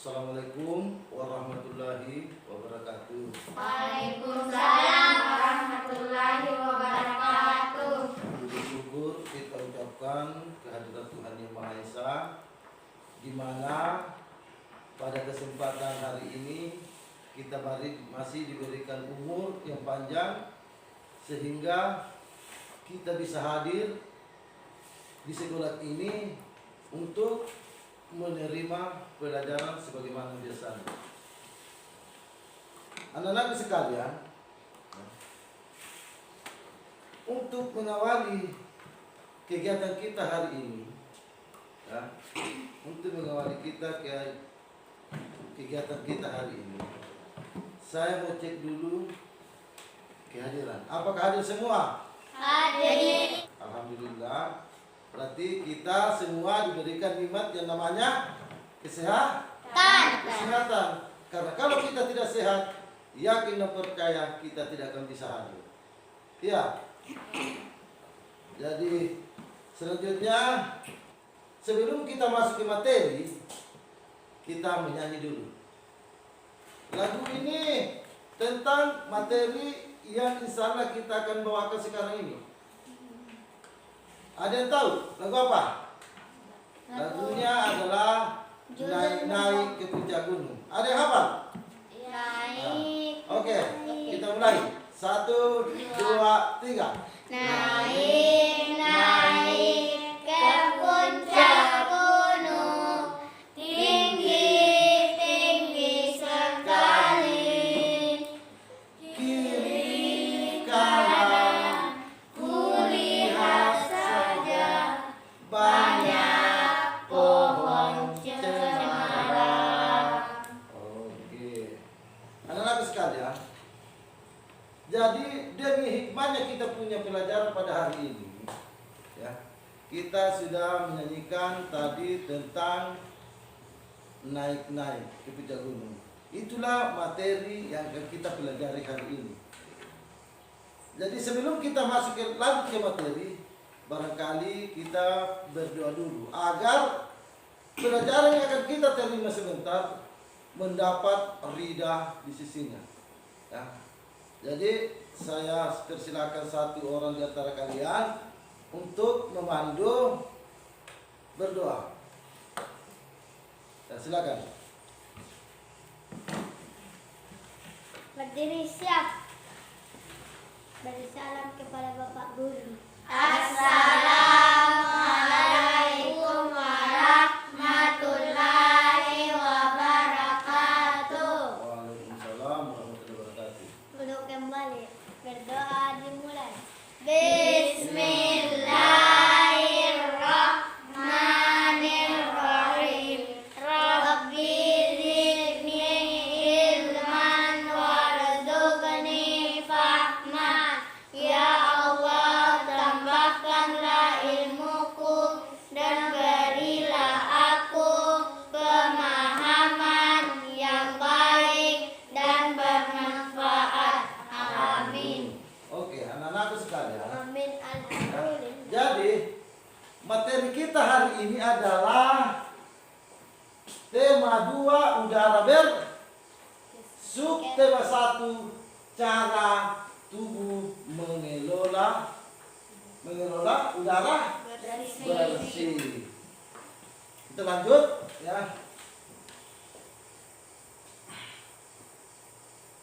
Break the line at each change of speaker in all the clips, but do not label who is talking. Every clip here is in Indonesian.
Assalamualaikum warahmatullahi wabarakatuh.
Waalaikumsalam warahmatullahi wabarakatuh.
Puji syukur kita ucapkan kehadirat Tuhan Yang Maha Esa, di mana pada kesempatan hari ini kita masih diberikan umur yang panjang sehingga kita bisa hadir di sekolah ini untuk menerima pelajaran sebagaimana biasanya. Anak-anak sekalian, untuk mengawali kegiatan kita hari ini, untuk mengawali kegiatan kita hari ini, saya mau cek dulu kehadiran. Apakah hadir semua?
Hadir.
Alhamdulillah. Berarti kita semua diberikan nikmat yang namanya kesehatan. Karena kalau kita tidak sehat, yakin dan percaya kita tidak akan bisa hadir. Ya. Jadi selanjutnya, sebelum kita masuk ke materi, kita menyanyi dulu. Lagu ini tentang materi yang insya Allah kita akan bawakan sekarang ini. Ada yang tahu lagu apa? Lagunya adalah Naik-naik ke puncak gunung. Ada yang hafal?
Naik.
Oke, kita mulai. 1, 2, 3.
Naik ke puncak gunung, tinggi sekali.
Kiri kanan
Kulihat saja
banyak
pohon cemara.
Oke. Anak-anak sekalian, jadi demi hikmahnya kita punya pelajaran pada hari ini, ya. Kita sudah menyanyikan tadi tentang naik-naik ke puncak gunung. Itulah materi yang akan kita pelajari hari ini. Jadi sebelum kita masuk lagi ke materi, barangkali kita berdoa dulu agar pelajaran yang akan kita terima sebentar mendapat ridha di sisinya. Ya. Jadi saya persilakan satu orang di antara kalian untuk memandu berdoa. Ya, silakan.
Berdiri siap. Beri salam kepada Bapak Guru. Assalamualaikum warahmatullahi wabarakatuh.
Waalaikumsalam warahmatullahi wabarakatuh.
Duduk kembali. Berdoa dimulai. Bismillahirrahmanirrahim. Rabbi zidni ilman warzuqni fahman. Ya Allah, tambahkanlah ilmuku dan berilah aku pemahaman yang baik dan bermanfaat. Amin.
Oke, anak-anak sekalian.
Amin. Alhamdulillah.
Jadi materi kita hari ini adalah tema 2 udara subtema 1 cara tubuh mengelola udara bersih. Kita lanjut ya.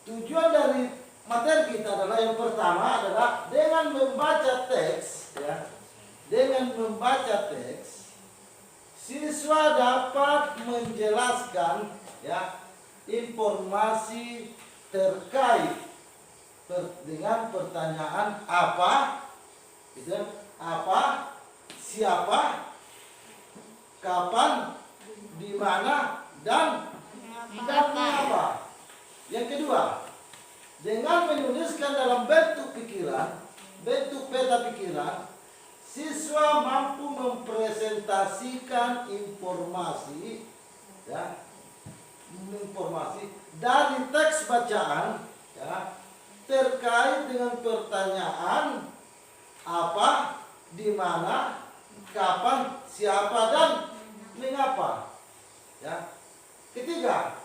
Tujuan dari materi kita adalah yang pertama adalah dengan membaca teks ya. Dengan membaca teks, siswa dapat menjelaskan ya informasi terkait dengan pertanyaan apa, gitu, apa, siapa, kapan, di mana, dan mengapa. Yang kedua, dengan menuliskan dalam bentuk peta pikiran, siswa mampu mempresentasikan informasi dari teks bacaan ya, terkait dengan pertanyaan apa, di mana, kapan, siapa, dan mengapa. Ya. Ketiga,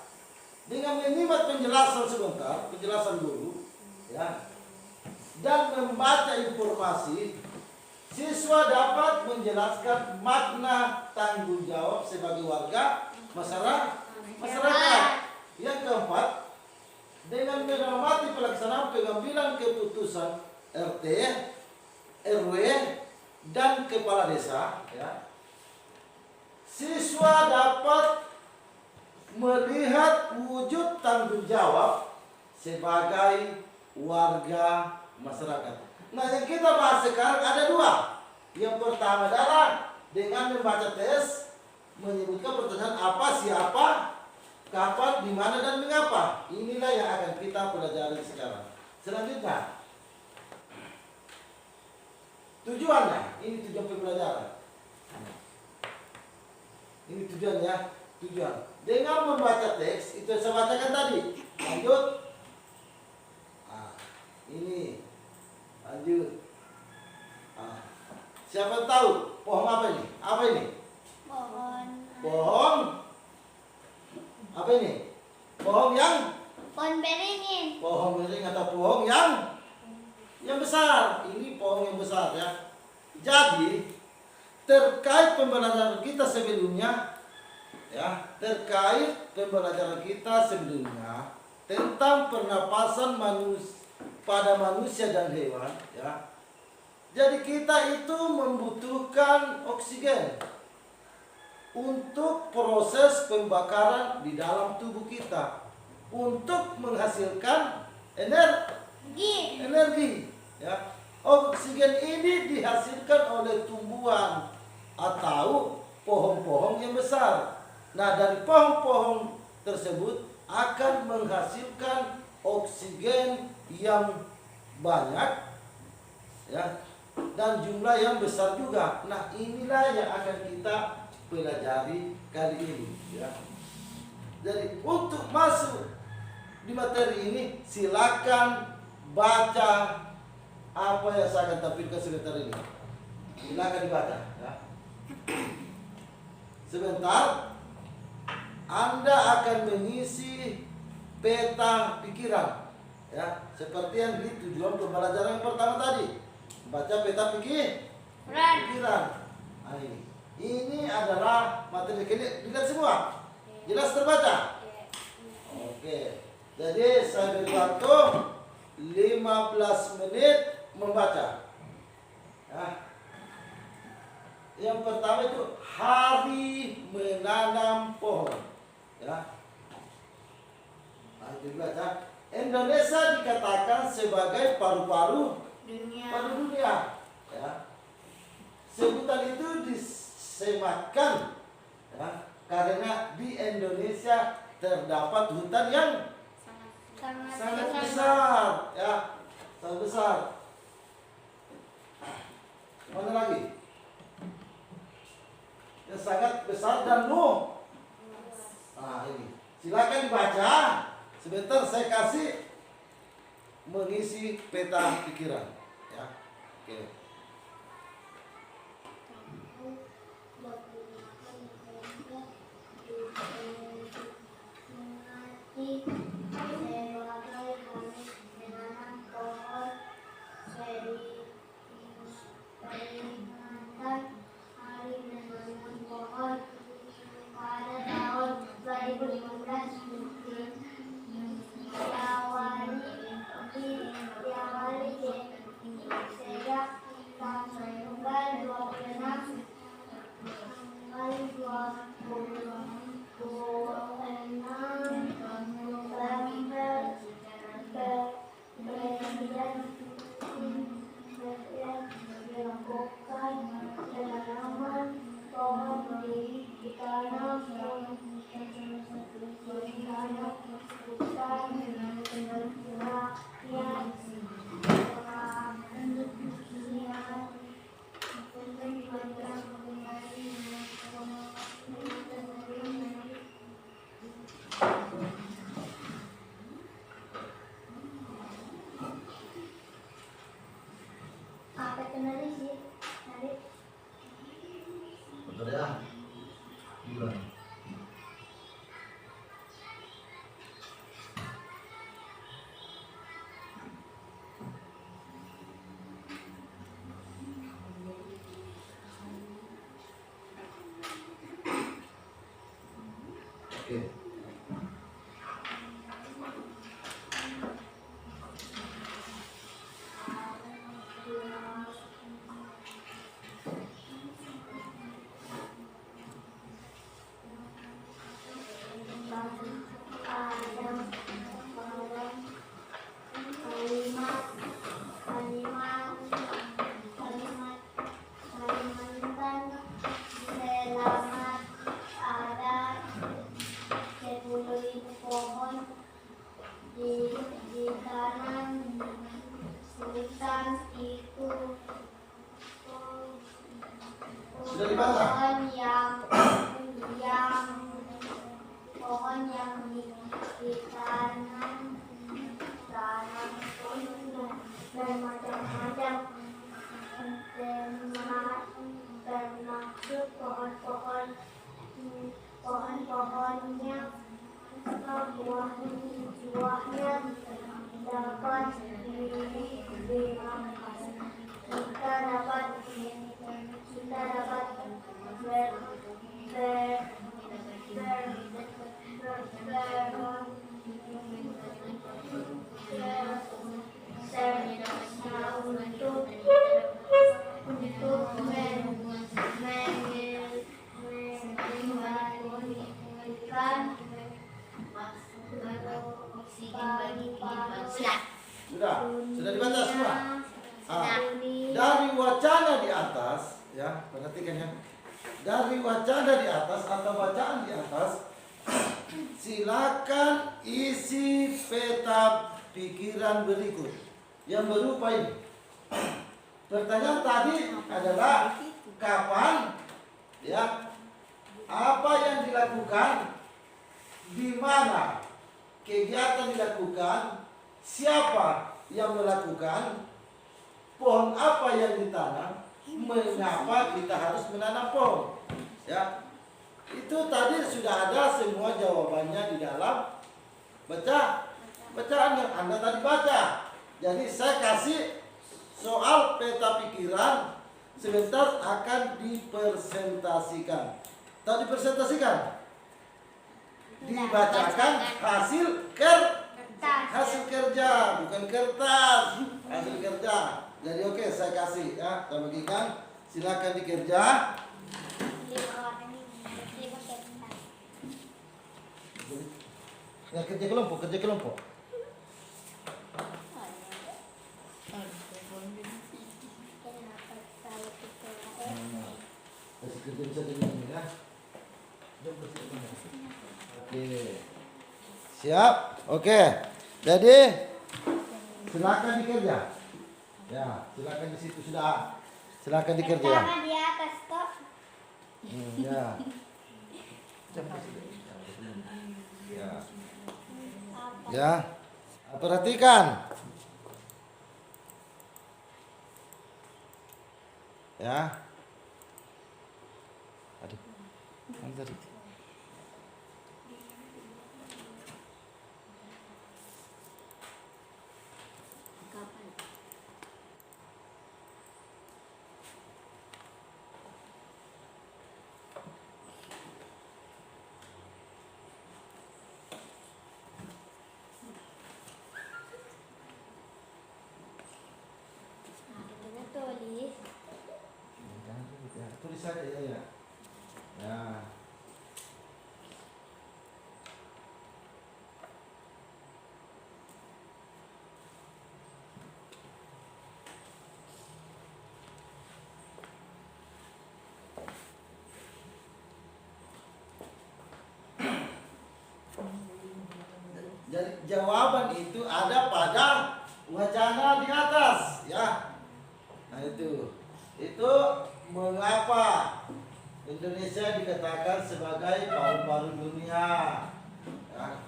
dengan menyimak penjelasan sebentar, penjelasan guru, ya, dan membaca informasi, siswa dapat menjelaskan makna tanggung jawab sebagai warga masyarakat. Yang keempat, dengan mengamati pelaksanaan pengambilan keputusan RT, RW, dan kepala desa, ya, siswa dapat melihat wujud tanggung jawab sebagai warga masyarakat. Nah, yang kita bahas sekarang ada dua. Yang pertama adalah dengan membaca tes, menyebutkan pertanyaan apa, siapa, kapan, di mana, dan mengapa. Inilah yang akan kita pelajari sekarang. Selanjutnya, tujuannya, ini tujuan pembelajaran. Ini tujuannya, tujuan. Dengan membaca teks, itu yang saya bacakan tadi. Lanjut. Nah, ini. Lanjut. Nah, siapa tahu pohon apa ini? Apa ini? Pohon. Apa ini? Pohon yang?
Pohon beringin.
Pohon beringin atau pohon yang besar. Ini pohon yang besar, ya. Jadi terkait pembelajaran kita sebelumnya, ya, terkait pembelajaran kita sebelumnya tentang pernapasan pada manusia dan hewan, ya. Jadi kita itu membutuhkan oksigen untuk proses pembakaran di dalam tubuh kita untuk menghasilkan energi, ya. Oksigen ini dihasilkan oleh tumbuhan atau pohon-pohon yang besar. Nah, dari pohon-pohon tersebut akan menghasilkan oksigen yang banyak, ya, dan jumlah yang besar juga. Nah, inilah yang akan kita pelajari kali ini, ya. Jadi untuk masuk di materi ini, silakan baca apa yang saya akan tampilkan sebentar ini. Silakan dibaca, ya. Sebentar, Anda akan mengisi peta pikiran, ya, seperti yang di tujuan pembelajaran yang pertama tadi. Baca peta pikiran. Nah, ini adalah materi. Dilihat semua, jelas terbaca. Oke, jadi saya beri waktu 15 menit membaca, ya. Yang pertama itu hari menanam pohon, ya. Nah, itu dibaca. Indonesia dikatakan sebagai paru-paru dunia, ya. Sebutan itu disematkan, ya, karena di Indonesia terdapat hutan yang sangat besar, ya, sangat besar. Mana lagi? Yang sangat besar dan luas. Nah, ini silakan dibaca. Sebentar saya kasih mengisi peta pikiran, ya. Oke. Oke.
Kalimat, kalimat, kalimat, Kalimantan, selamat ada 10.000 pohon di kanan hutan itu.
Sudah dibaca?
Pohon yang di kanan tanam bermacam-macam, termasuk pohonnya, buahnya dapat dimakan. Kita dapat
Sudah dibaca semua. Dari wacana di atas, ya perhatikan ya. Dari wacana di atas atau bacaan di atas, silakan isi peta pikiran berikut yang berupa ini. Pertanyaan tadi adalah kapan, ya, apa yang dilakukan, di mana kegiatan dilakukan, siapa yang melakukan, pohon apa yang ditanam, mengapa kita harus menanam pohon. Ya, itu tadi sudah ada semua jawabannya di dalam bacaan yang Anda tadi baca. Jadi saya kasih soal peta pikiran, sebentar akan dipresentasikan. Tahu dipresentasikan? Dibacakan hasil kerja, bukan kertas, hasil kerja. Jadi oke, saya kasih ya, saya bagikan. Silakan dikerja. Ya, kerja kelompok. Kasih kerja bisa dengan ya. Oke. Siap? Oke. Jadi silakan dikerja. Ya, silakan di situ sudah. Silakan dikerja ya.
Pertama di atas kok.
Ya. Ya. Ya. Perhatikan. Ya. Aduh. Antar.
Tulis.
Tulis saja ya. Ya. Jadi jawaban itu ada pada wacana di atas, ya. Nah itu mengapa Indonesia dikatakan sebagai paru-paru dunia, ya.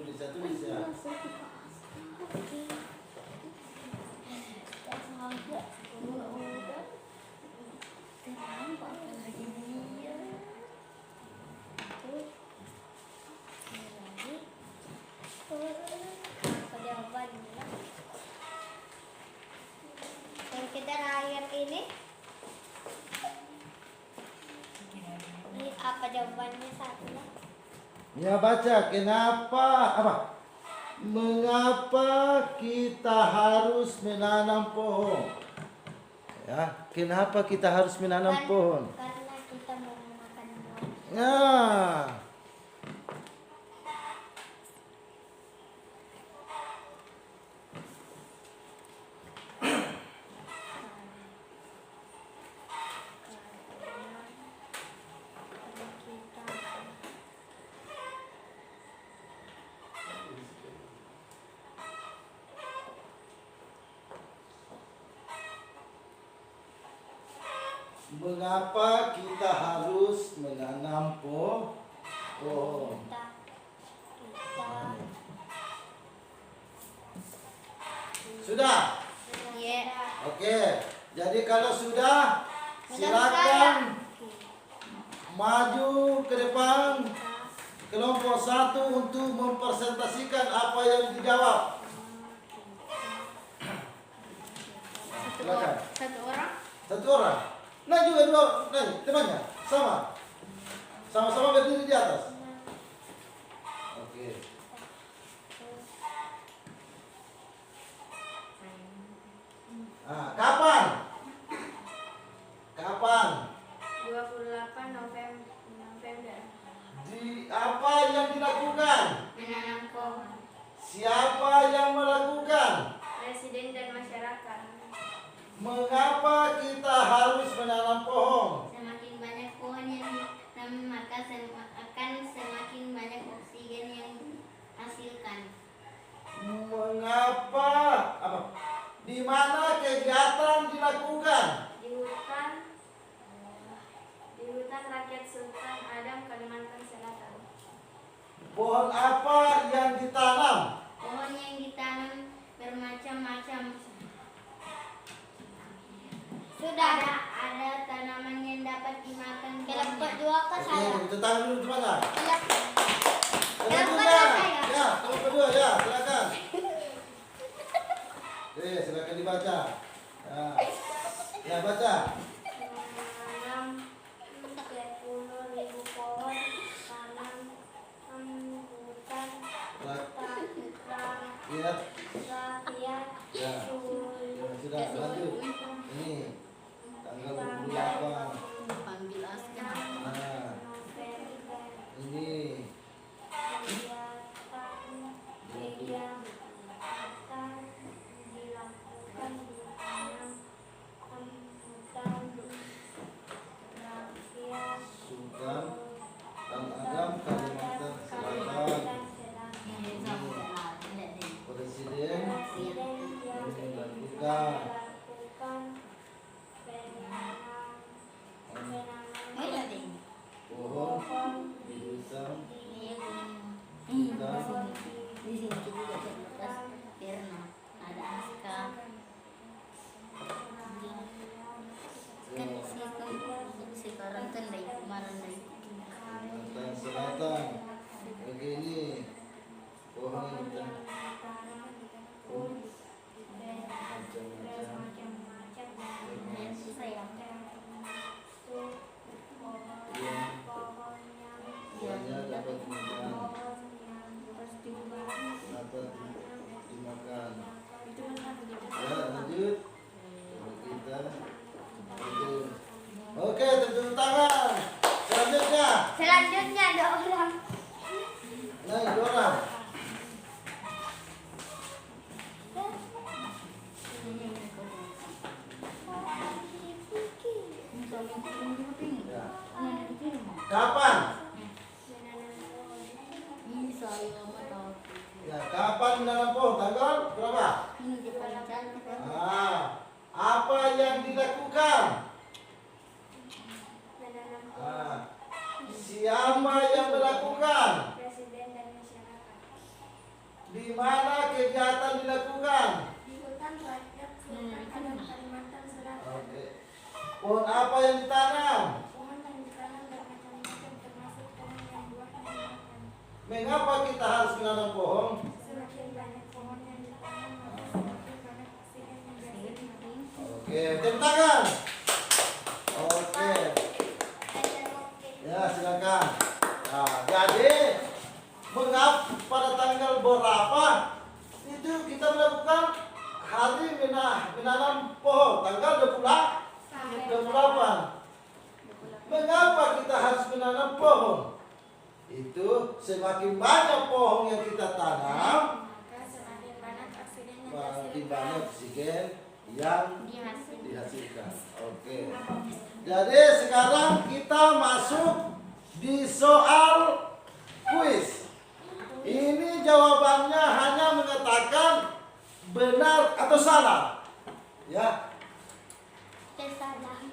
Indonesia, tulis ya.
Yang kita terakhir ini apa jawabannya satu lah.
Ya baca, kenapa apa? Mengapa kita harus menanam pohon? Ya, kenapa kita harus menanam pohon?
Karena kita mau makan buah.
Nah, mengapa kita harus menanam pohon?
Kita
Sudah?
ya.
Oke. Jadi kalau sudah, silakan maju ke depan kelompok 1 untuk mempresentasikan apa yang dijawab. Silakan.
Satu orang.
Satu orang. Nah juga dua, nah temannya sama. Sama-sama berdiri di atas. Oke. Kapan? Kapan?
28 November.
Di apa yang dilakukan?
Menanam pohon.
Siapa yang melakukan?
Presiden dan masyarakat.
Mengapa kita harus menanam pohon?
Semakin banyak pohon yang ditanam maka akan semakin banyak oksigen yang dihasilkan.
Mengapa? Apa? Di mana kegiatan dilakukan?
Di hutan rakyat Sultan Adam, Kalimantan Selatan.
Pohon apa yang ditanam?
Pohon yang ditanam bermacam-macam. Sudah ada tanaman yang dapat dimakan. Kelompok 2 ke saya.
Oke, kita tangan dulu teman-teman.
Kelompok
Kelompok 2.
2 saya.
Ya, kelompok 2 ya, silakan. Oke, silakan dibaca. Ya, baca.
Menanam 10.000 pohon, tanam hutan,
Ya,
rakyat,
ya. Sudah lanjut. Ini tanggal 28.
Panggil askar.
Nah, ini Sultan Al-Agam, Kalimantan Selatan. Presiden melakukan pohon di hutan
Di sini juga terbatas karena ada askar. Kan sekarang kan dari kemarin dari
Kalimantan Selatan. Oke, ini pohon yang kita
saya
buahnya dapat dimakan. Ya, lanjut. Coba kita Oke, tepuk tangan. Selanjutnya,
Selanjutnya ada orang.
naik 2 orang. Ya. Kapan?
ini saya mau tahu
Ya, kapan menanam pohon? Tanggal berapa?
ini di panjang
Apa yang dilakukan? Siapa yang melakukan?
Presiden dan masyarakat.
Di mana kegiatan dilakukan?
Di hutan rakyat Selatan Kalimantan Selatan.
Oke. Pohon apa yang ditanam?
Pohon yang ditanam bermacam-macam termasuk pohon yang buah dimakan.
Mengapa kita harus menanam pohon?
Semakin banyak pohon yang ditanam, maka semakin banyak oksigen yang dihasilkan.
Oke, tepuk tangan. Oke. Ya, silakan. Nah, jadi mengapa pada tanggal berapa itu kita melakukan hari menanam pohon tanggal 28. Mengapa kita harus menanam pohon? Itu semakin banyak pohon yang kita tanam,
Maka semakin banyak oksigen yang
semakin banyak
dihasilkan.
oksigen yang
Dihasilkan.
dihasilkan. Oke. Jadi sekarang kita masuk di soal kuis. Ini jawabannya hanya mengatakan benar atau salah. Ya.
Salah.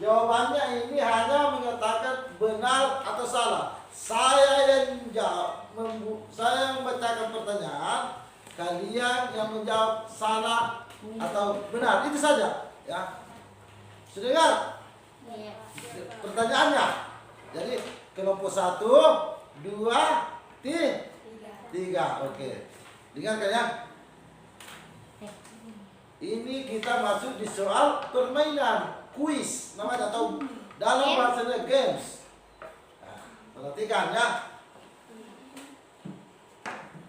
Jawabannya ini hanya mengatakan benar atau salah. Saya yang membacakan pertanyaan, kalian yang menjawab salah atau benar, itu saja. Ya, sudah dengar
Iya.
pertanyaannya. Jadi kelompok 1, 2, 3. Oke, dengarkan ya. Ini kita masuk di soal permainan kuis namanya atau dalam bahasa games. Nah, perhatikan ya.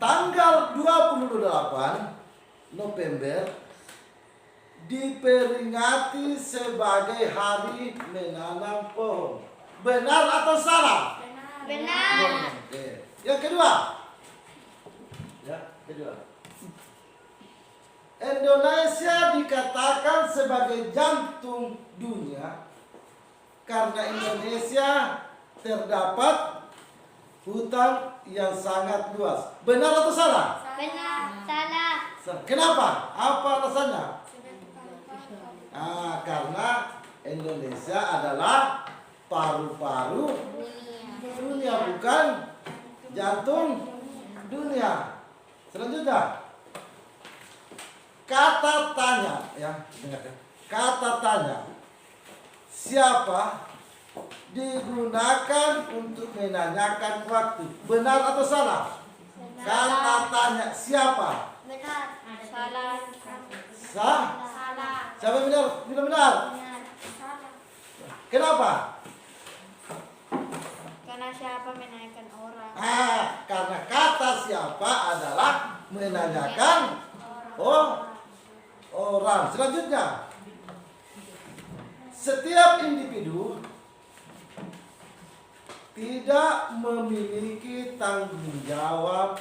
Tanggal 28 November diperingati sebagai hari menanam pohon. Benar atau salah?
Benar.
Oke. Yang kedua. Ya, kedua. Indonesia dikatakan sebagai jantung dunia karena Indonesia terdapat hutan yang sangat luas. Benar atau salah?
Benar. Salah.
Kenapa? Apa alasannya?
Sudah kita lupa.
Karena Indonesia adalah paru-paru dunia, bukan jantung dunia. Selanjutnya, kata tanya, ya, dengarkan. Kata tanya, siapa digunakan untuk menanyakan waktu? Benar atau salah? Kata tanya, siapa?
Benar. Salah.
Sah?
Salah.
Siapa yang benar? Benar.
Salah.
Kenapa?
Karena siapa menanyakan orang?
Karena kata siapa adalah menanyakan orang. Selanjutnya, setiap individu tidak memiliki tanggung jawab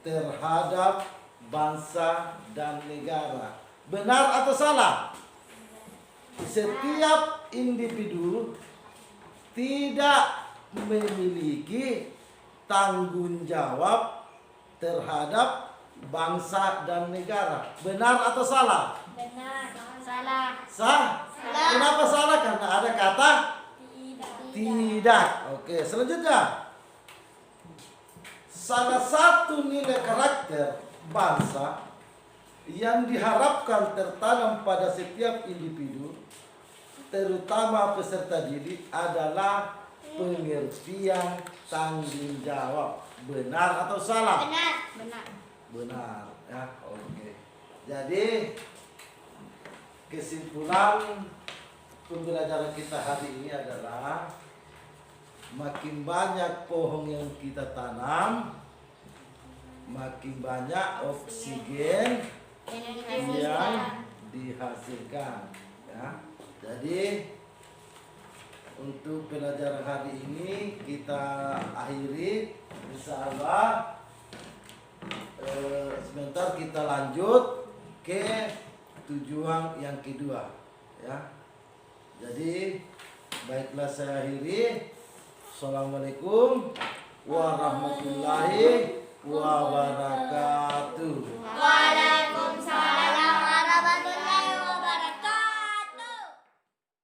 terhadap bangsa dan negara. Benar atau salah? Setiap individu tidak memiliki tanggung jawab terhadap bangsa dan negara. Benar atau salah?
Benar. Salah.
Sah?
Salah.
Kenapa salah? Karena ada kata tidak. Oke, selanjutnya. Salah satu nilai karakter bangsa yang diharapkan tertanam pada setiap individu, terutama peserta didik, adalah pengertian tanggung jawab. Benar atau salah?
Benar. Benar.
Benar, ya. Oke. Jadi kesimpulan pembelajaran kita hari ini adalah makin banyak pohon yang kita tanam, makin banyak oksigen yang dihasilkan, ya. Jadi untuk pelajaran hari ini kita akhiri, insyaallah. Sebentar kita lanjut ke tujuan yang kedua, ya. Jadi baiklah, saya akhiri. Assalamualaikum warahmatullahi wabarakatuh.